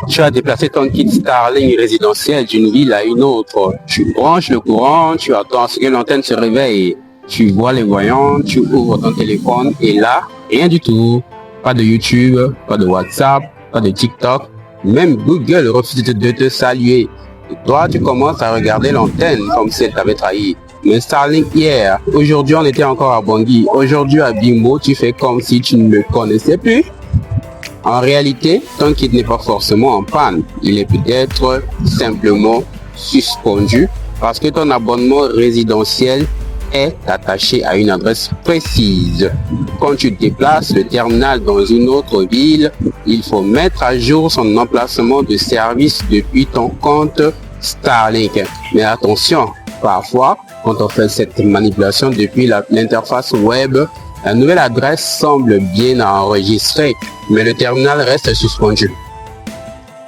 Tu as déplacé ton kit Starlink résidentiel d'une ville à une autre. Tu branches le courant, tu attends à ce que l'antenne se réveille. Tu vois les voyants, tu ouvres ton téléphone et là, rien du tout. Pas de YouTube, pas de WhatsApp, pas de TikTok. Même Google refuse de te saluer. Et toi, tu commences à regarder l'antenne comme si elle t'avait trahi. Mais Starlink hier, aujourd'hui on était encore à Bangui, aujourd'hui à Bimbo, tu fais comme si tu ne me connaissais plus. En réalité, ton kit n'est pas forcément en panne. Il est peut-être simplement suspendu parce que ton abonnement résidentiel est attaché à une adresse précise. Quand tu déplaces le terminal dans une autre ville, il faut mettre à jour son emplacement de service depuis ton compte Starlink. Mais attention, parfois, quand on fait cette manipulation depuis l'interface web, la nouvelle adresse semble bien enregistrée, mais le terminal reste suspendu.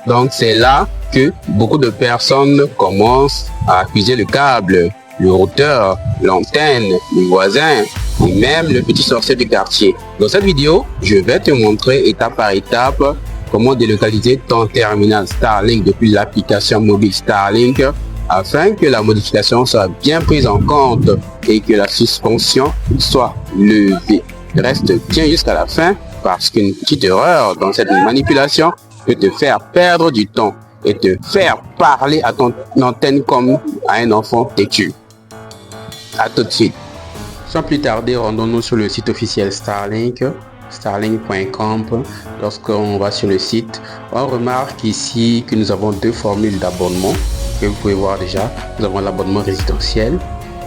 Donc c'est là que beaucoup de personnes commencent à accuser le câble, le routeur, l'antenne, le voisin et même le petit sorcier du quartier. Dans cette vidéo, je vais te montrer étape par étape comment délocaliser ton terminal Starlink depuis l'application mobile Starlink afin que la modification soit bien prise en compte et que la suspension soit levée. Reste bien jusqu'à la fin parce qu'une petite erreur dans cette manipulation peut te faire perdre du temps et te faire parler à ton antenne comme à un enfant têtu. A tout de suite. Sans plus tarder, rendons-nous sur le site officiel Starlink, starlink.com. Lorsqu'on va sur le site, on remarque ici que nous avons deux formules d'abonnement que vous pouvez voir déjà. Nous avons l'abonnement résidentiel,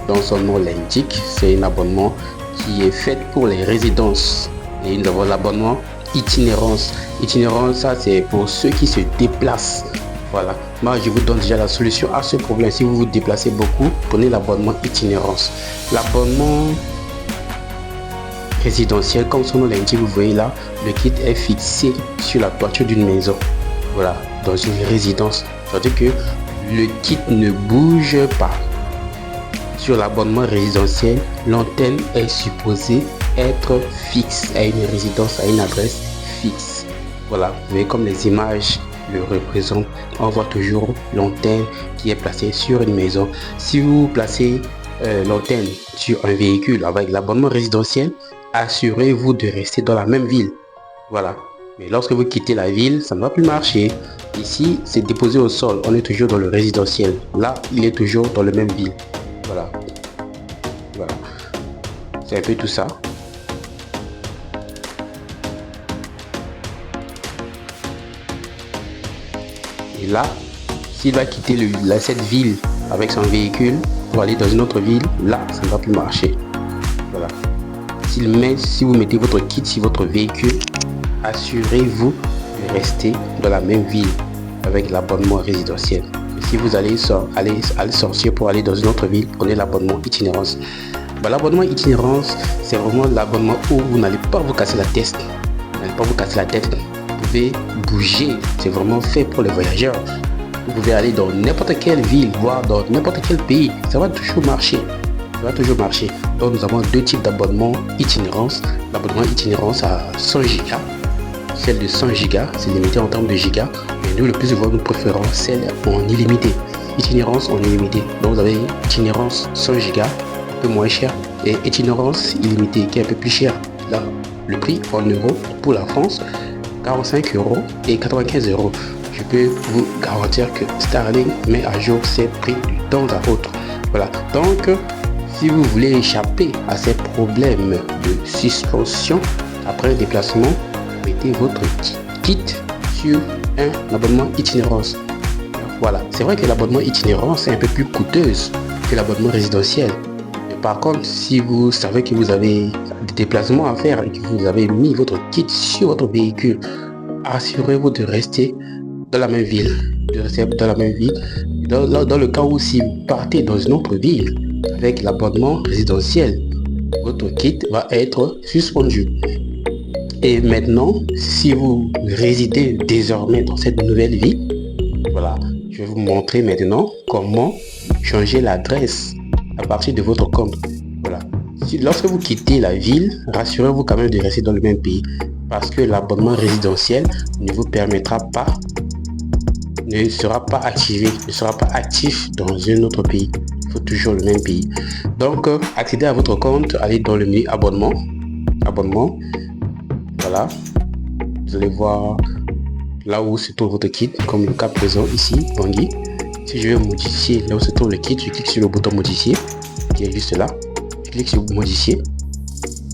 dont son nom l'indique, c'est un abonnement qui est fait pour les résidences. Et nous avons l'abonnement itinérance. Itinérance, ça c'est pour ceux qui se déplacent. Voilà, moi je vous donne déjà la solution à ce problème. Si vous vous déplacez beaucoup, prenez l'abonnement itinérance. L'abonnement résidentiel, comme son nom l'indique, vous voyez là, le kit est fixé sur la toiture d'une maison. Voilà, dans une résidence. C'est-à-dire que le kit ne bouge pas. Sur l'abonnement résidentiel, l'antenne est supposée être fixe à une résidence, à une adresse fixe. Voilà, vous voyez comme les images le représentent. On voit toujours l'antenne qui est placée sur une maison. Si vous placez l'antenne sur un véhicule avec l'abonnement résidentiel, assurez-vous de rester dans la même ville. Voilà. Mais lorsque vous quittez la ville, ça ne va plus marcher. Ici, c'est déposé au sol. On est toujours dans le résidentiel. Là, il est toujours dans la même ville. Voilà. Voilà. C'est un peu tout ça. Et là, s'il va quitter cette ville avec son véhicule pour aller dans une autre ville, là, ça ne va plus marcher. Voilà. Si vous mettez votre kit sur votre véhicule, assurez-vous de rester dans la même ville avec l'abonnement résidentiel. Et si vous allez sortir pour aller dans une autre ville, prenez l'abonnement itinérance. L'abonnement itinérance, c'est vraiment l'abonnement où vous n'allez pas vous casser la tête. Vous n'allez pas vous casser la tête. Vous pouvez bouger. C'est vraiment fait pour les voyageurs. Vous pouvez aller dans n'importe quelle ville, voire dans n'importe quel pays. Ça va toujours marcher. Ça va toujours marcher. Donc nous avons deux types d'abonnement itinérance. L'abonnement itinérance à 100 Go. Celle de 100 Go, c'est limité en termes de gigas. Mais nous, le plus souvent, nous préférons celle en illimité. Itinérance en illimité. Donc vous avez itinérance 100 Go, un peu moins cher. Et itinérance illimitée, qui est un peu plus cher. Là, le prix en euros pour la France, 45 € et 95 €. Je peux vous garantir que Starlink met à jour ses prix du temps à autre. Voilà. Donc, si vous voulez échapper à ces problèmes de suspension après le déplacement, mettez votre kit sur un abonnement itinérance. Voilà, c'est vrai que l'abonnement itinérance est un peu plus coûteuse que l'abonnement résidentiel. Mais par contre, si vous savez que vous avez des déplacements à faire et que vous avez mis votre kit sur votre véhicule, assurez-vous de rester dans la même ville. Dans le cas où si vous partez dans une autre ville avec l'abonnement résidentiel, votre kit va être suspendu. Et maintenant, si vous résidez désormais dans cette nouvelle ville, voilà, je vais vous montrer maintenant comment changer l'adresse à partir de votre compte. Voilà. Lorsque vous quittez la ville, rassurez-vous quand même de rester dans le même pays parce que l'abonnement résidentiel ne vous permettra pas ne sera pas activé, ne sera pas actif dans un autre pays. Il faut toujours le même pays. Donc, accéder à votre compte, allez dans le menu abonnement. Abonnement. Voilà. Vous allez voir là où se trouve votre kit, comme le cas présent ici, Bangui. Si je vais modifier là où se trouve le kit, je clique sur le bouton modifier qui est juste là. Je clique sur modifier.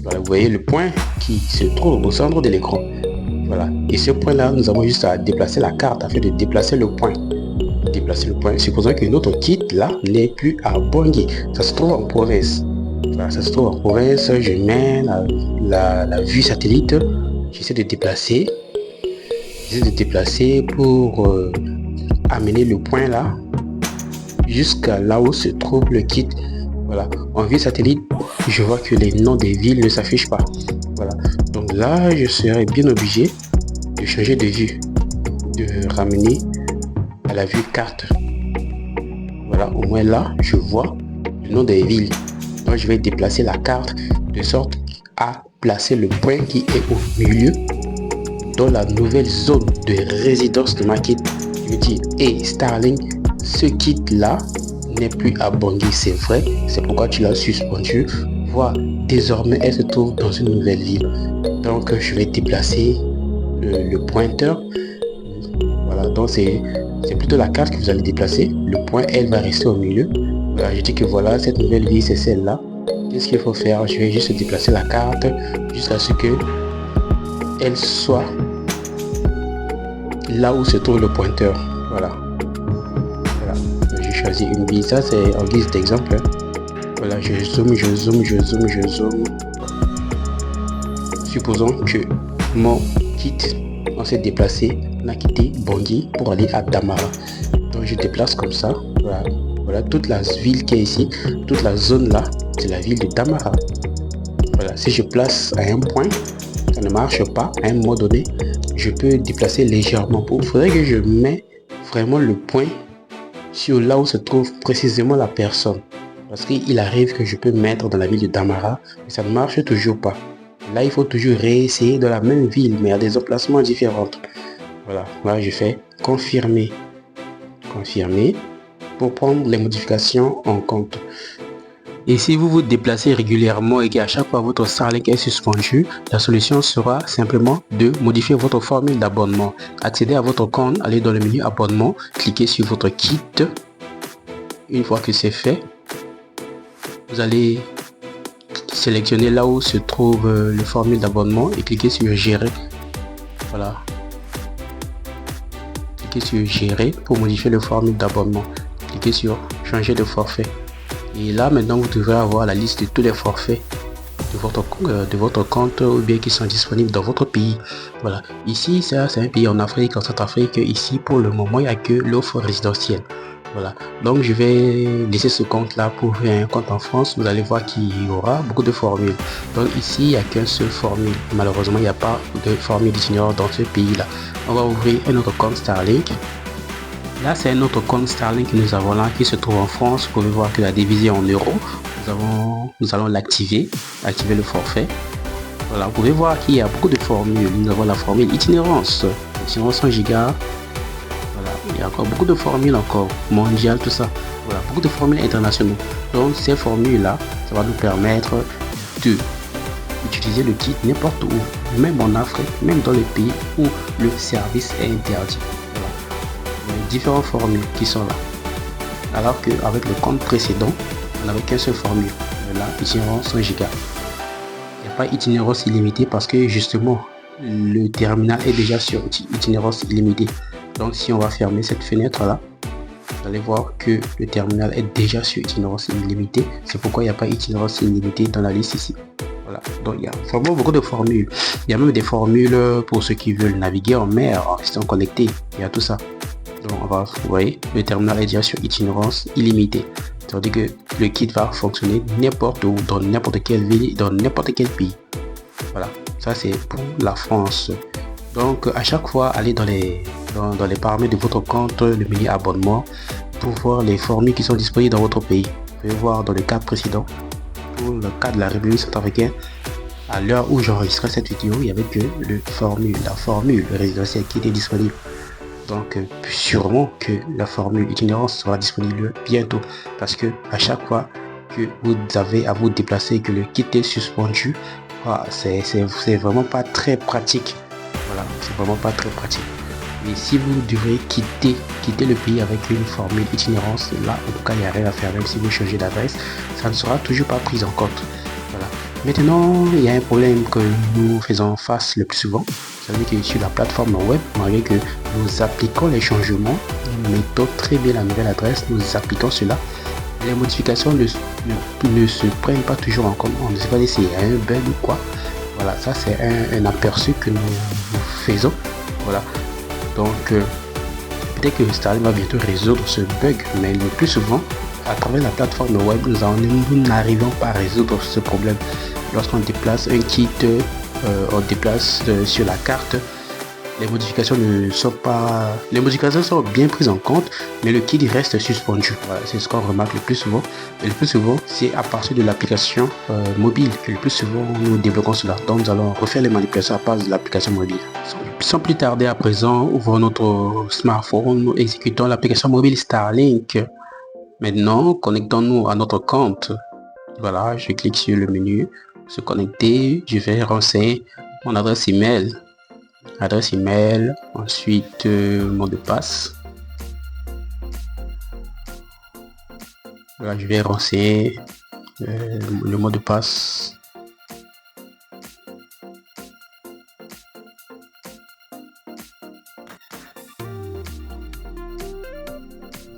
Voilà, vous voyez le point qui se trouve au centre de l'écran. Voilà. Et ce point là, nous avons juste à déplacer la carte afin de déplacer le point. Déplacer le point. Supposons que notre kit là n'est plus à Bangui. Ça se trouve en province. Voilà, ça se trouve en province. Je mets la vue satellite. J'essaie de déplacer. Pour amener le point là jusqu'à là où se trouve le kit. Voilà, en vue satellite, je vois que les noms des villes ne s'affichent pas. Voilà, donc là, je serais bien obligé de changer de vue, de ramener à la vue carte. Voilà, au moins là, je vois le nom des villes. Donc, je vais déplacer la carte de sorte à placer le point qui est au milieu dans la nouvelle zone de résidence de ma kit. Je me dis, hey Starlink, ce kit là n'est plus à Bangui, c'est vrai, c'est pourquoi tu l'as suspendu. Voilà, désormais elle se trouve dans une nouvelle ville. Donc je vais déplacer le pointeur. Voilà, donc c'est plutôt la carte que vous allez déplacer. Le point, elle va rester au milieu. Voilà, je dis que voilà, cette nouvelle ville c'est celle-là. Qu'est-ce qu'il faut faire? Je vais juste déplacer la carte jusqu'à ce que elle soit là où se trouve le pointeur. Voilà. J'ai choisi une ville. Ça c'est en guise d'exemple. Voilà, je zoome. Supposons que mon kit, on s'est déplacé, on a quitté Bangui pour aller à Damara. Donc je déplace comme ça. Voilà toute la ville qui est ici, toute la zone là, c'est la ville de Damara. Voilà, si je place à un point, ça ne marche pas. À un moment donné, je peux déplacer légèrement. Il faudrait que je mette vraiment le point sur là où se trouve précisément la personne. Parce qu'il arrive que je peux mettre dans la ville de Damara, mais ça ne marche toujours pas. Là, il faut toujours réessayer dans la même ville, mais à des emplacements différents. Voilà, là je fais confirmer. Confirmer pour prendre les modifications en compte. Et si vous vous déplacez régulièrement et qu'à chaque fois votre Starlink est suspendu, la solution sera simplement de modifier votre formule d'abonnement. Accédez à votre compte, allez dans le menu abonnement, cliquez sur votre kit. Une fois que c'est fait, vous allez sélectionner là où se trouve le formule d'abonnement et cliquez sur gérer. Voilà. Cliquez sur gérer pour modifier le formule d'abonnement. Cliquez sur changer de forfait. Et là maintenant vous devrez avoir la liste de tous les forfaits de votre compte ou bien qui sont disponibles dans votre pays. Voilà, ici c'est un pays en Afrique, en Centrafrique. Ici pour le moment il n'y a que l'offre résidentielle. Voilà, donc je vais laisser ce compte là pour ouvrir un compte en France. Vous allez voir qu'il y aura beaucoup de formules. Donc ici il n'y a qu'une seule formule. Malheureusement il n'y a pas de formule d'itinérance dans ce pays là. On va ouvrir un autre compte Starlink. Là, c'est un autre compte Starlink que nous avons là qui se trouve en France. Vous pouvez voir que la division en euros. Nous allons l'activer, activer le forfait. Voilà, vous pouvez voir qu'il y a beaucoup de formules. Nous avons la formule itinérance 100 Go. Voilà, il y a encore beaucoup de formules encore, mondiales, tout ça. Voilà, beaucoup de formules internationales. Donc ces formules là, ça va nous permettre de utiliser le kit n'importe où, même en Afrique, même dans les pays où le service est interdit. Différentes formules qui sont là, alors qu'avec le compte précédent on n'avait qu'une seule formule, là itinérance 100 Go. Il n'y a pas itinérance illimitée parce que justement le terminal est déjà sur itinérance illimitée. Donc si on va fermer cette fenêtre là, vous allez voir que le terminal est déjà sur itinérance illimitée. C'est pourquoi il n'y a pas itinérance illimitée dans la liste ici. Voilà, donc il y a vraiment beaucoup de formules. Il y a même des formules pour ceux qui veulent naviguer en mer en restant connectés. Il y a tout ça. Donc vous voyez, le terminal est déjà sur itinérance illimitée. C'est-à-dire que le kit va fonctionner n'importe où, dans n'importe quelle ville, dans n'importe quel pays. Voilà, ça c'est pour la France. Donc à chaque fois, allez dans les paramètres de votre compte, le menu abonnement, pour voir les formules qui sont disponibles dans votre pays. Vous pouvez voir dans le cas précédent, pour le cas de la République centrafricaine, à l'heure où j'enregistrais cette vidéo, il n'y avait que la formule résidentielle qui était disponible. Donc sûrement que la formule itinérance sera disponible bientôt, parce que à chaque fois que vous avez à vous déplacer et que le kit est suspendu, c'est vraiment pas très pratique. Voilà, c'est vraiment pas très pratique. Et si vous devrez quitter le pays avec une formule itinérance, là en tout cas il n'y a rien à faire. Même si vous changez d'adresse, ça ne sera toujours pas pris en compte. Voilà. Maintenant, il y a un problème que nous faisons face le plus souvent. Ça veut dire que sur la plateforme web, malgré que nous appliquons les changements, nous mettons très bien la nouvelle adresse, nous appliquons cela, les modifications ne se prennent pas toujours en compte. On ne sait pas si c'est un bug ou quoi. Voilà, ça c'est un aperçu que nous faisons. Voilà. Donc, peut-être que Starlink va bientôt résoudre ce bug, mais le plus souvent, à travers la plateforme web, nous n'arrivons pas à résoudre ce problème. Lorsqu'on déplace un kit, on déplace sur la carte, les modifications sont bien prises en compte, mais le kit reste suspendu. Voilà, c'est ce qu'on remarque le plus souvent. Et le plus souvent, c'est à partir de l'application mobile que le plus souvent nous développons cela. Donc nous allons refaire les manipulations à partir de l'application mobile. Sans plus tarder à présent, ouvrons notre smartphone, nous exécutons l'application mobile Starlink. Maintenant, connectons-nous à notre compte. Voilà, je clique sur le menu, se connecter, je vais renseigner mon adresse email. Ensuite mot de passe. Voilà, je vais renseigner le mot de passe.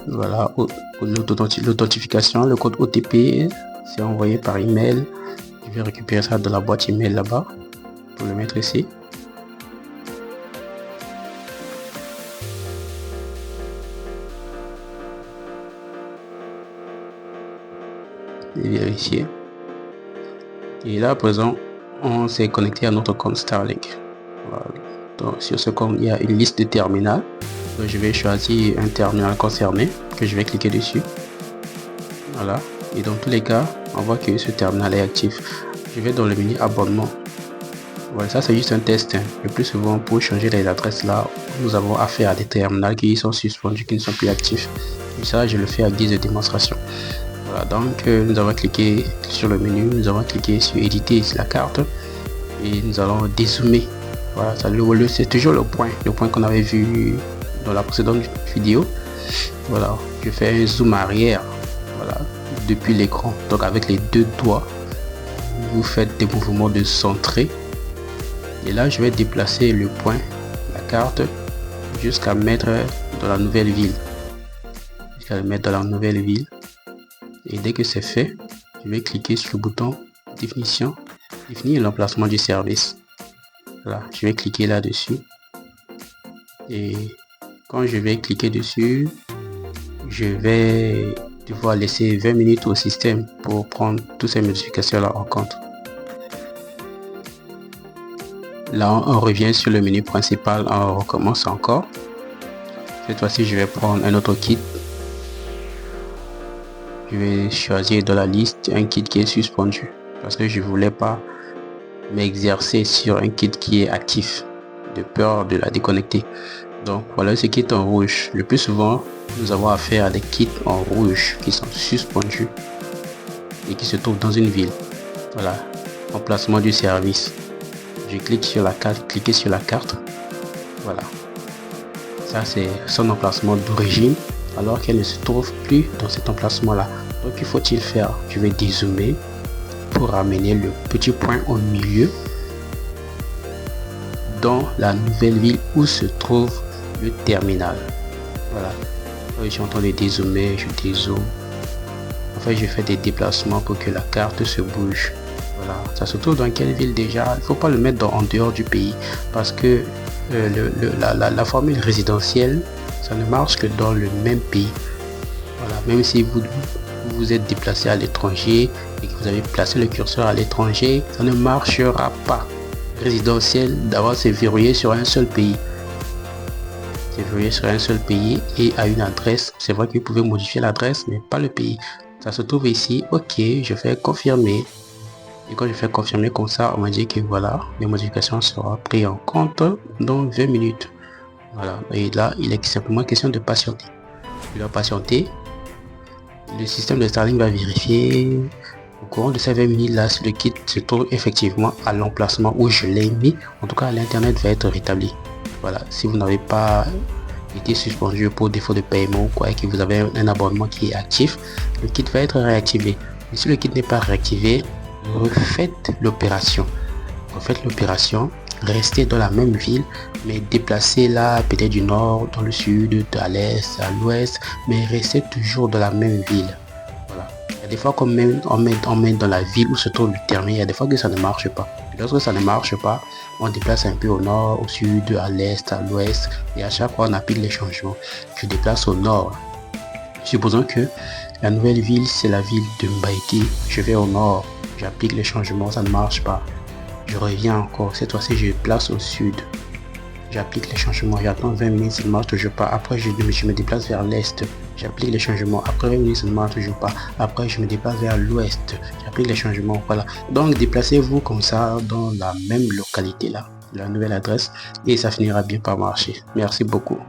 Voilà, l'authentification, le code OTP, c'est envoyé par email. Je vais récupérer ça de la boîte email là-bas pour le mettre ici. Et vérifier. Et là à présent, on s'est connecté à notre compte Starlink. Voilà. Donc, sur ce compte, il y a une liste de terminaux. Donc, je vais choisir un terminal concerné que je vais cliquer dessus. Voilà. Et dans tous les cas, on voit que ce terminal est actif. Je vais dans le menu abonnement. Voilà, ça c'est juste un test. Le plus souvent, pour changer les adresses là, nous avons affaire à des terminaux qui sont suspendus, qui ne sont plus actifs. Et ça, je le fais à guise de démonstration. Voilà, donc nous avons cliqué sur le menu, nous avons cliqué sur éditer la carte et nous allons dézoomer. Voilà, c'est toujours le point qu'on avait vu dans la précédente vidéo. Voilà, je fais un zoom arrière. Voilà, depuis l'écran. Donc avec les deux doigts, vous faites des mouvements de centrer. Et là, je vais déplacer le point, la carte, jusqu'à mettre dans la nouvelle ville. Et dès que c'est fait, je vais cliquer sur le bouton définition, définir l'emplacement du service. Voilà, je vais cliquer là-dessus. Et quand je vais cliquer dessus, je vais devoir laisser 20 minutes au système pour prendre toutes ces modifications-là en compte. Là, on revient sur le menu principal, on recommence encore. Cette fois-ci, je vais prendre un autre kit. Je vais choisir de la liste un kit qui est suspendu parce que je voulais pas m'exercer sur un kit qui est actif de peur de la déconnecter. Donc voilà ce qui est en rouge. Le plus souvent, nous avons affaire à des kits en rouge qui sont suspendus et qui se trouvent dans une ville. Voilà, emplacement du service. Je clique sur la carte, cliquez sur la carte. Voilà, ça c'est son emplacement d'origine, alors qu'elle ne se trouve plus dans cet emplacement là. Donc qu'il faut-il faire? Je vais dézoomer pour ramener le petit point au milieu dans la nouvelle ville où se trouve le terminal. Voilà, je suis en train de dézoomer, je dézoome. Enfin, je fais des déplacements pour que la carte se bouge. Voilà, ça se trouve dans quelle ville déjà? Il faut pas le mettre en dehors du pays parce que la formule résidentielle, ça ne marche que dans le même pays. Voilà, même si vous êtes déplacé à l'étranger et que vous avez placé le curseur à l'étranger, ça ne marchera pas. Résidentiel, d'abord c'est verrouillé sur un seul pays. C'est verrouillé sur un seul pays et à une adresse. C'est vrai que vous pouvez modifier l'adresse, mais pas le pays. Ça se trouve ici. Ok, je fais confirmer. Et quand je fais confirmer comme ça, on m'a dit que voilà, les modifications seront prises en compte dans 20 minutes. Voilà, et là, il est simplement question de patienter. Je dois patienter. Le système de Starlink va vérifier au courant de ces 20 minutes là si le kit se trouve effectivement à l'emplacement où je l'ai mis. En tout cas, l'internet va être rétabli. Voilà, si vous n'avez pas été suspendu pour défaut de paiement ou quoi et que vous avez un abonnement qui est actif, le kit va être réactivé. Et si le kit n'est pas réactivé, refaites l'opération. Restez dans la même ville, mais déplacez-la peut-être du nord, dans le sud, à l'est, à l'ouest, mais restez toujours dans la même ville. Voilà. Il y a des fois qu'on met dans la ville où se trouve le terminal, il y a des fois que ça ne marche pas. Et lorsque ça ne marche pas, on déplace un peu au nord, au sud, à l'est, à l'ouest, et à chaque fois on applique les changements. Je déplace au nord. Supposons que la nouvelle ville, c'est la ville de Mbaïti. Je vais au nord, j'applique les changements, ça ne marche pas. Je reviens encore, cette fois-ci je place au sud. J'applique les changements, j'attends 20 minutes, ça ne marche toujours pas. Après je me déplace vers l'est, j'applique les changements. Après 20 minutes, ça ne marche toujours pas. Après je me déplace vers l'ouest, j'applique les changements. Voilà. Donc déplacez-vous comme ça dans la même localité là, la nouvelle adresse, et ça finira bien par marcher. Merci beaucoup.